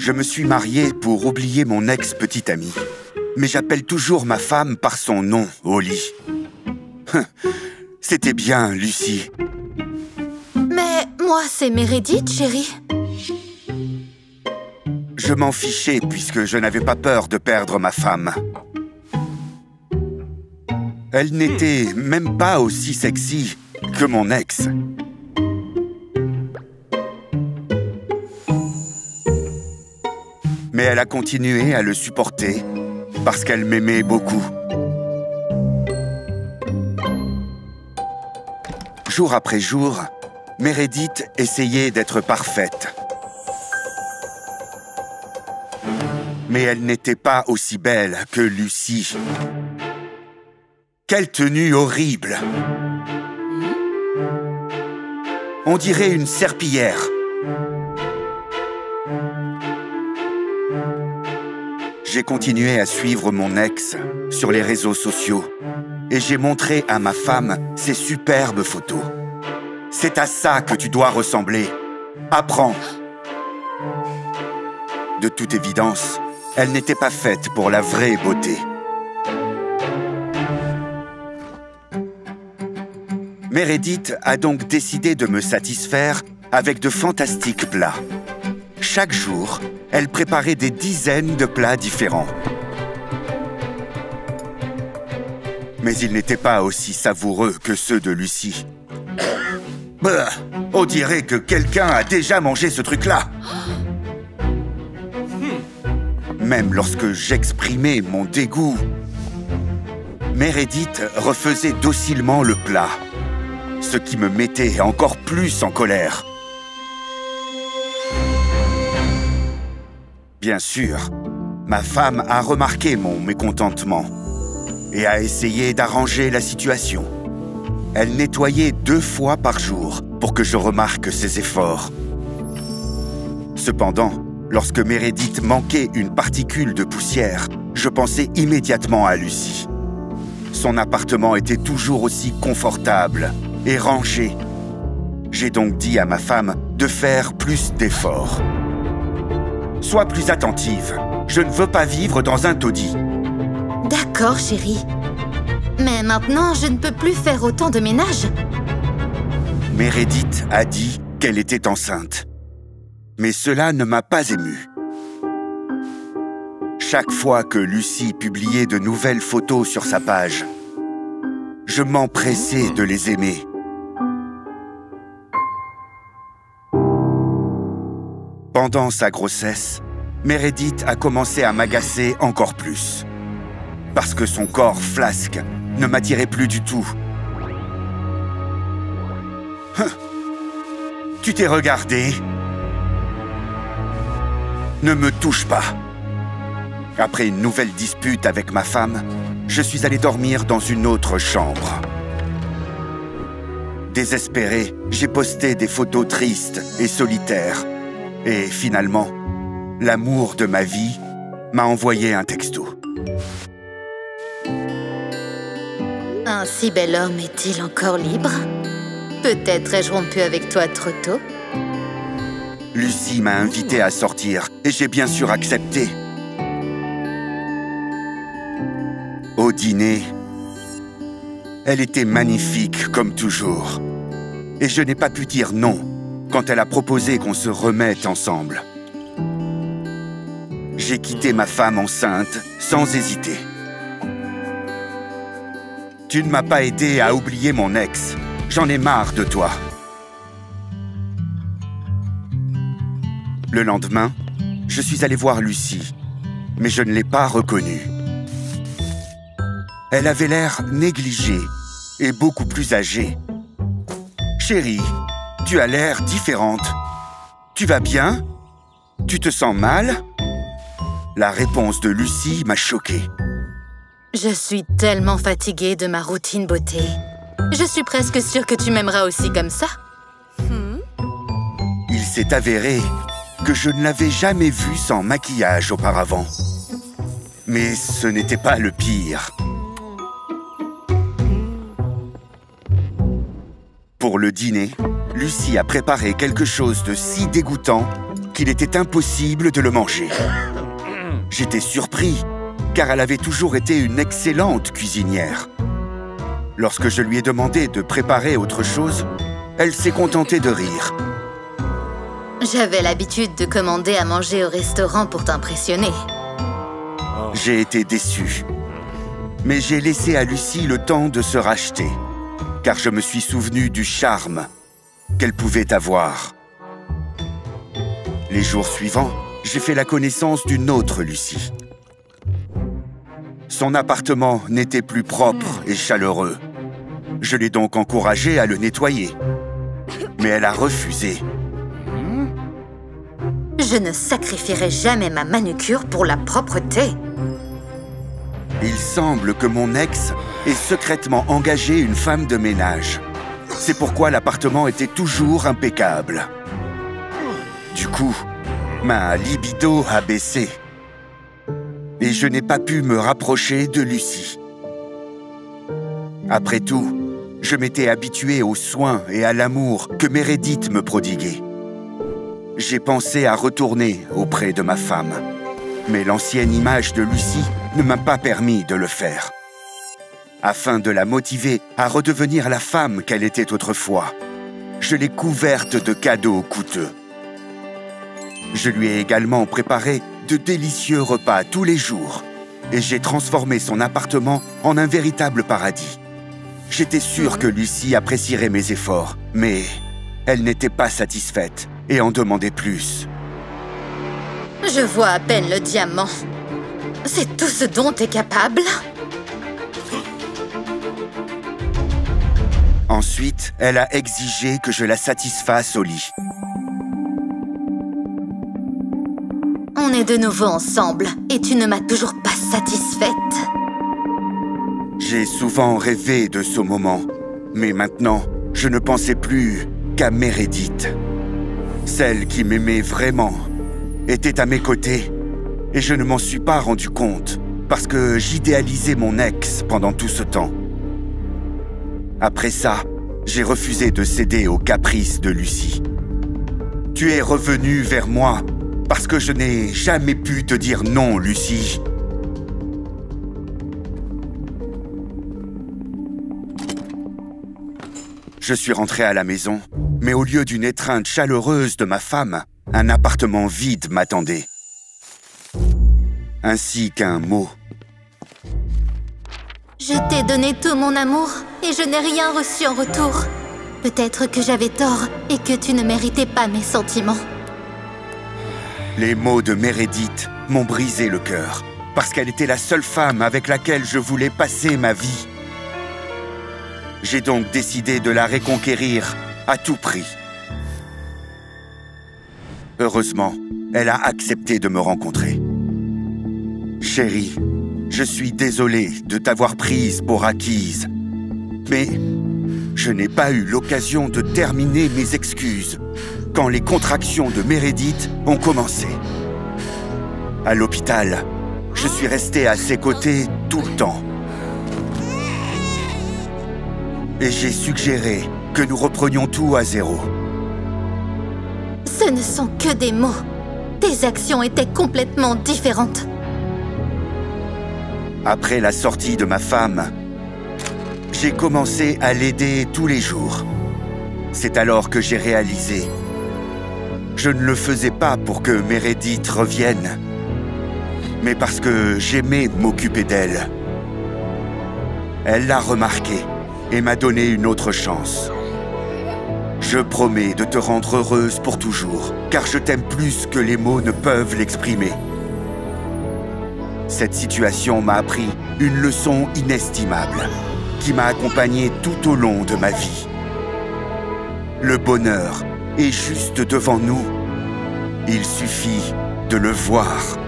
Je me suis marié pour oublier mon ex-petite amie. Mais j'appelle toujours ma femme par son nom au lit. C'était bien, Lucie. Mais moi, c'est Meredith, chérie. Je m'en fichais puisque je n'avais pas peur de perdre ma femme. Elle n'était même pas aussi sexy que mon ex. Mais elle a continué à le supporter parce qu'elle m'aimait beaucoup. Jour après jour, Meredith essayait d'être parfaite. Mais elle n'était pas aussi belle que Lucie. Quelle tenue horrible! On dirait une serpillière. J'ai continué à suivre mon ex sur les réseaux sociaux et j'ai montré à ma femme ses superbes photos. C'est à ça que tu dois ressembler. Apprends! De toute évidence, elle n'était pas faite pour la vraie beauté. Meredith a donc décidé de me satisfaire avec de fantastiques plats. Chaque jour, elle préparait des dizaines de plats différents. Mais ils n'étaient pas aussi savoureux que ceux de Lucie. Bah, on dirait que quelqu'un a déjà mangé ce truc-là. Même lorsque j'exprimais mon dégoût, Meredith refaisait docilement le plat, ce qui me mettait encore plus en colère. Bien sûr, ma femme a remarqué mon mécontentement et a essayé d'arranger la situation. Elle nettoyait 2 fois par jour pour que je remarque ses efforts. Cependant, lorsque Meredith manquait une particule de poussière, je pensais immédiatement à Lucie. Son appartement était toujours aussi confortable et rangé. J'ai donc dit à ma femme de faire plus d'efforts. Sois plus attentive. Je ne veux pas vivre dans un taudis. D'accord, chérie. Mais maintenant, je ne peux plus faire autant de ménage. Meredith a dit qu'elle était enceinte. Mais cela ne m'a pas ému. Chaque fois que Lucie publiait de nouvelles photos sur sa page, je m'empressais de les aimer. Pendant sa grossesse, Meredith a commencé à m'agacer encore plus. Parce que son corps flasque ne m'attirait plus du tout. Tu t'es regardé? Ne me touche pas. Après une nouvelle dispute avec ma femme, je suis allé dormir dans une autre chambre. Désespéré, j'ai posté des photos tristes et solitaires. Et finalement, l'amour de ma vie m'a envoyé un texto. Un si bel homme est-il encore libre? Peut-être ai-je rompu avec toi trop tôt? Lucie m'a invité à sortir et j'ai bien sûr accepté. Au dîner, elle était magnifique comme toujours. Et je n'ai pas pu dire non quand elle a proposé qu'on se remette ensemble. J'ai quitté ma femme enceinte sans hésiter. Tu ne m'as pas aidé à oublier mon ex. J'en ai marre de toi. Le lendemain, je suis allé voir Lucie, mais je ne l'ai pas reconnue. Elle avait l'air négligée et beaucoup plus âgée. Chérie, tu as l'air différente. Tu vas bien? Tu te sens mal? La réponse de Lucie m'a choqué. Je suis tellement fatiguée de ma routine beauté. Je suis presque sûre que tu m'aimeras aussi comme ça. Il s'est avéré que je ne l'avais jamais vue sans maquillage auparavant. Mais ce n'était pas le pire. Pour le dîner, Lucie a préparé quelque chose de si dégoûtant qu'il était impossible de le manger. J'étais surpris, car elle avait toujours été une excellente cuisinière. Lorsque je lui ai demandé de préparer autre chose, elle s'est contentée de rire. J'avais l'habitude de commander à manger au restaurant pour t'impressionner. J'ai été déçu. Mais j'ai laissé à Lucie le temps de se racheter, car je me suis souvenu du charme qu'elle pouvait avoir. Les jours suivants, j'ai fait la connaissance d'une autre Lucie. Son appartement n'était plus propre et chaleureux. Je l'ai donc encouragée à le nettoyer. Mais elle a refusé. Je ne sacrifierai jamais ma manucure pour la propreté. Il semble que mon ex ait secrètement engagé une femme de ménage. C'est pourquoi l'appartement était toujours impeccable. Du coup, ma libido a baissé. Et je n'ai pas pu me rapprocher de Lucie. Après tout, je m'étais habitué aux soins et à l'amour que Meredith me prodiguait. J'ai pensé à retourner auprès de ma femme. Mais l'ancienne image de Lucie ne m'a pas permis de le faire. Afin de la motiver à redevenir la femme qu'elle était autrefois, je l'ai couverte de cadeaux coûteux. Je lui ai également préparé de délicieux repas tous les jours et j'ai transformé son appartement en un véritable paradis. J'étais sûr que Lucie apprécierait mes efforts, mais elle n'était pas satisfaite et en demandait plus. Je vois à peine le diamant. C'est tout ce dont t'es capable? Ensuite, elle a exigé que je la satisfasse au lit. On est de nouveau ensemble et tu ne m'as toujours pas satisfaite. J'ai souvent rêvé de ce moment, mais maintenant, je ne pensais plus qu'à Meredith. Celle qui m'aimait vraiment était à mes côtés et je ne m'en suis pas rendu compte parce que j'idéalisais mon ex pendant tout ce temps. Après ça, j'ai refusé de céder aux caprices de Lucie. Tu es revenue vers moi parce que je n'ai jamais pu te dire non, Lucie. Je suis rentré à la maison, mais au lieu d'une étreinte chaleureuse de ma femme, un appartement vide m'attendait. Ainsi qu'un mot. Je t'ai donné tout mon amour et je n'ai rien reçu en retour. Peut-être que j'avais tort et que tu ne méritais pas mes sentiments. Les mots de Meredith m'ont brisé le cœur, parce qu'elle était la seule femme avec laquelle je voulais passer ma vie. J'ai donc décidé de la reconquérir à tout prix. Heureusement, elle a accepté de me rencontrer. Chérie, je suis désolé de t'avoir prise pour acquise, mais je n'ai pas eu l'occasion de terminer mes excuses quand les contractions de Meredith ont commencé. À l'hôpital, je suis resté à ses côtés tout le temps. Et j'ai suggéré que nous reprenions tout à zéro. Ce ne sont que des mots. Tes actions étaient complètement différentes. Après la sortie de ma femme, j'ai commencé à l'aider tous les jours. C'est alors que j'ai réalisé. Je ne le faisais pas pour que Meredith revienne, mais parce que j'aimais m'occuper d'elle. Elle l'a remarqué et m'a donné une autre chance. Je promets de te rendre heureuse pour toujours, car je t'aime plus que les mots ne peuvent l'exprimer. Cette situation m'a appris une leçon inestimable, qui m'a accompagné tout au long de ma vie. Le bonheur est juste devant nous. Il suffit de le voir.